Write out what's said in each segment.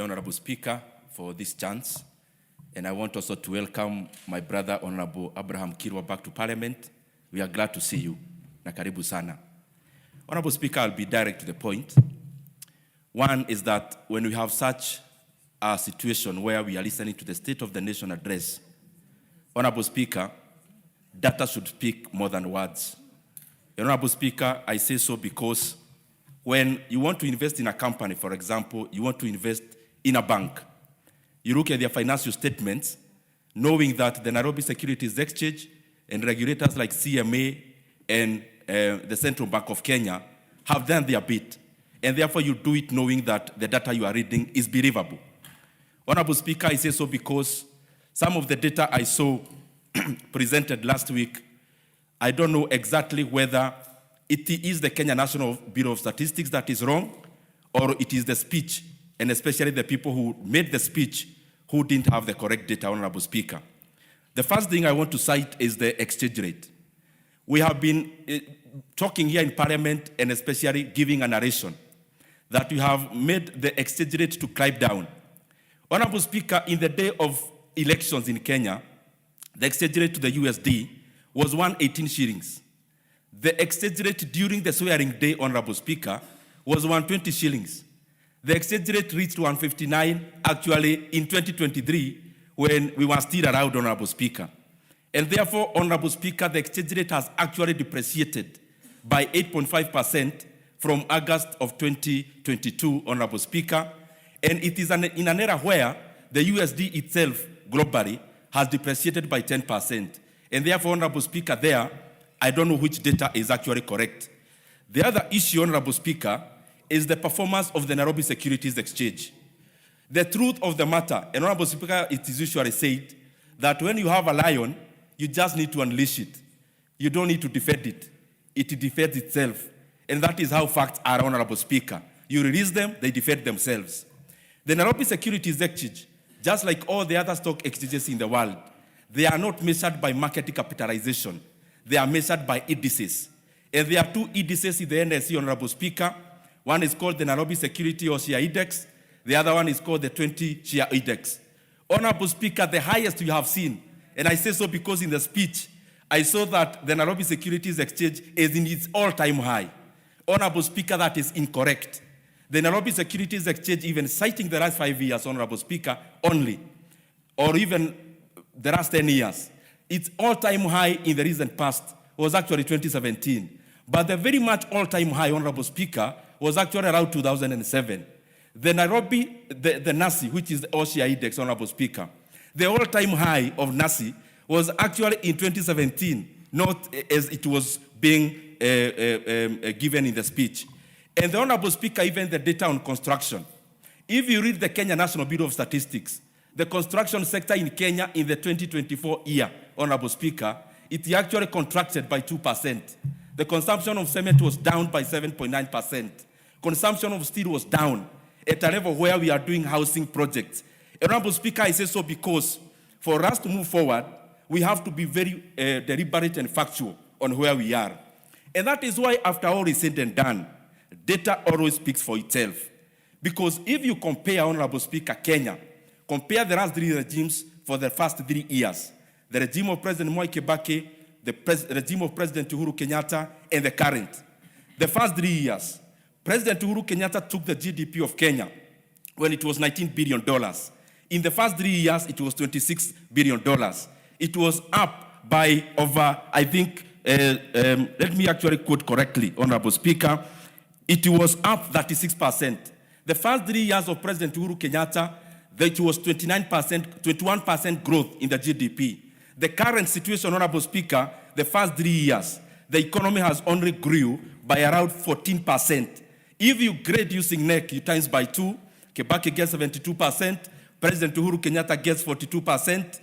Honorable Speaker, for this chance. And I want also to welcome my brother, Honorable Abraham Kirwa, back to Parliament. We are glad to see you. Na karibu sana. Honorable Speaker, I'll be direct to the point. One is that when we have such a situation where we are listening to the State of the Nation address, Honorable Speaker, data should speak more than words. Honorable Speaker, I say so because when you want to invest in a company, for example, you want to invest in a bank, you look at their financial statements, knowing that the Nairobi Securities Exchange and regulators like CMA and the Central Bank of Kenya have done their bit. And therefore you do it knowing that the data you are reading is believable. Honorable Speaker, I say so because some of the data I saw presented last week, I don't know exactly whether it is the Kenya National Bureau of Statistics that is wrong, or it is the speech, and especially the people who made the speech who didn't have the correct data, Honorable Speaker. The first thing I want to cite is the exchange rate. We have been talking here in Parliament and especially giving a narration that we have made the exchange rate to climb down. Honorable Speaker, in the day of elections in Kenya, the exchange rate to the USD was 118 shillings. The exchange rate during the swearing day, Honorable Speaker, was 120 shillings. The exchange rate reached 159 actually in 2023 when we were still around, Honorable Speaker. And therefore, Honorable Speaker, the exchange rate has actually depreciated by 8.5% from August of 2022, Honorable Speaker. And it is in an era where the USD itself globally has depreciated by 10%. And therefore, Honorable Speaker, there, I don't know which data is actually correct. The other issue, Honorable Speaker, is the performance of the Nairobi Securities Exchange. The truth of the matter, and Honorable Speaker, it is usually said that when you have a lion, you just need to unleash it. You don't need to defend it. It defends itself. And that is how facts are, Honorable Speaker. You release them, they defend themselves. The Nairobi Securities Exchange, just like all the other stock exchanges in the world, they are not measured by market capitalization. They are measured by indices. And there are two indices in the NSE, Honorable Speaker. One is called the Nairobi Security or Share Index. The other one is called the 20 Share Index. Honorable Speaker, the highest you have seen, and I say so because in the speech, I saw that the Nairobi Securities Exchange is in its all-time high. Honorable Speaker, that is incorrect. The Nairobi Securities Exchange, even citing the last 5 years, Honorable Speaker, only, or even the last 10 years, its all-time high in the recent past was actually 2017. But the very much all-time high, Honorable Speaker, was actually around 2007. The Nairobi, the NASI, which is the OSHA Index, Honorable Speaker, the all-time high of NASI was actually in 2017, not as it was being given in the speech. And the Honorable Speaker, even the data on construction. If you read the Kenya National Bureau of Statistics, the construction sector in Kenya in the 2024 year, Honorable Speaker, it actually contracted by 2%. The consumption of cement was down by 7.9%. Consumption of steel was down at a level where we are doing housing projects. Honorable Speaker, I say so because for us to move forward, we have to be very deliberate and factual on where we are. And that is why, after all is said and done, data always speaks for itself. Because if you compare, Honorable Speaker, Kenya, compare the last 3 regimes for the first 3 years, the regime of President Mwai Kibaki, the regime of President Uhuru Kenyatta, and the current. The first 3 years, President Uhuru Kenyatta took the GDP of Kenya when it was $19 billion. In the first 3 years, it was $26 billion. It was up by over, I think, let me actually quote correctly, Honorable Speaker, it was up 36%. The first 3 years of President Uhuru Kenyatta, it was 21% growth in the GDP. The current situation, Honorable Speaker, the first 3 years, the economy has only grew by around 14%. If you grade using NEC, you times by 2, Kibaki gets 72%, President Uhuru Kenyatta gets 42%,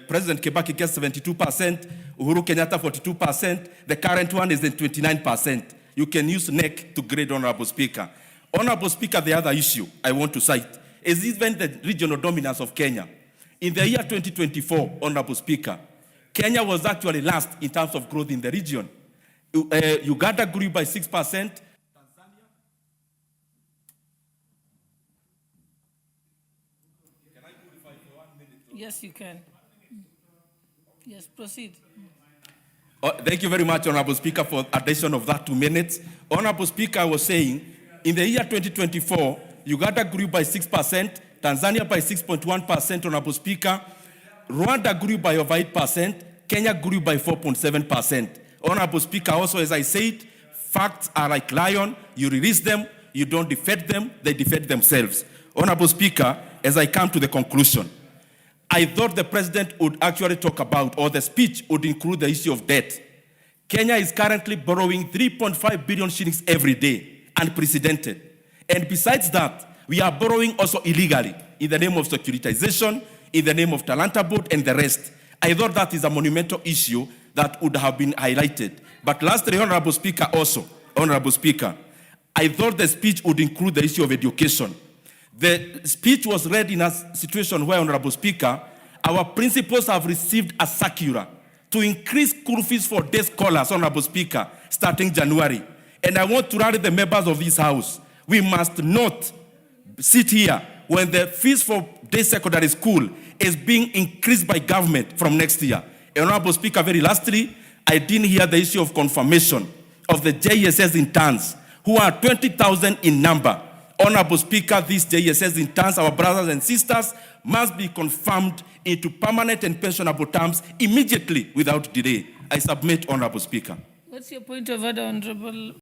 President Kibaki gets 72%, Uhuru Kenyatta 42%, the current one is in 29%. You can use NEC to grade, Honorable Speaker. Honorable Speaker, the other issue I want to cite is even the regional dominance of Kenya. In the year 2024, Honorable Speaker, Kenya was actually last in terms of growth in the region. Uganda grew by 6%. Yes, you can. Yes, proceed. Thank you very much, Honorable Speaker, for addition of that 2 minutes. Honorable Speaker, I was saying, in the year 2024, Uganda grew by 6%, Tanzania by 6.1%, Honorable Speaker. Rwanda grew by over 8%, Kenya grew by 4.7%. Honorable Speaker, also as I said, facts are like lion, you release them, you don't defend them, they defend themselves. Honorable Speaker, as I come to the conclusion, I thought the president would actually talk about, or the speech would include the issue of debt. Kenya is currently borrowing 3.5 billion shillings every day, unprecedented. And besides that, we are borrowing also illegally in the name of securitization, in the name of Talanta Board and the rest. I thought that is a monumental issue that would have been highlighted. But lastly, Honorable Speaker, I thought the speech would include the issue of education. The speech was read in a situation where, Honorable Speaker, our principals have received a circular to increase school fees for day scholars, Honorable Speaker, starting January. And I want to rally the members of this House. We must not sit here when the fees for day secondary school is being increased by government from next year. Honorable Speaker, very lastly, I didn't hear the issue of confirmation of the JSS interns, who are 20,000 in number. Honorable Speaker, these JSS interns, our brothers and sisters, must be confirmed into permanent and pensionable terms immediately without delay. I submit, Honorable Speaker. What's your point of order, Honorable?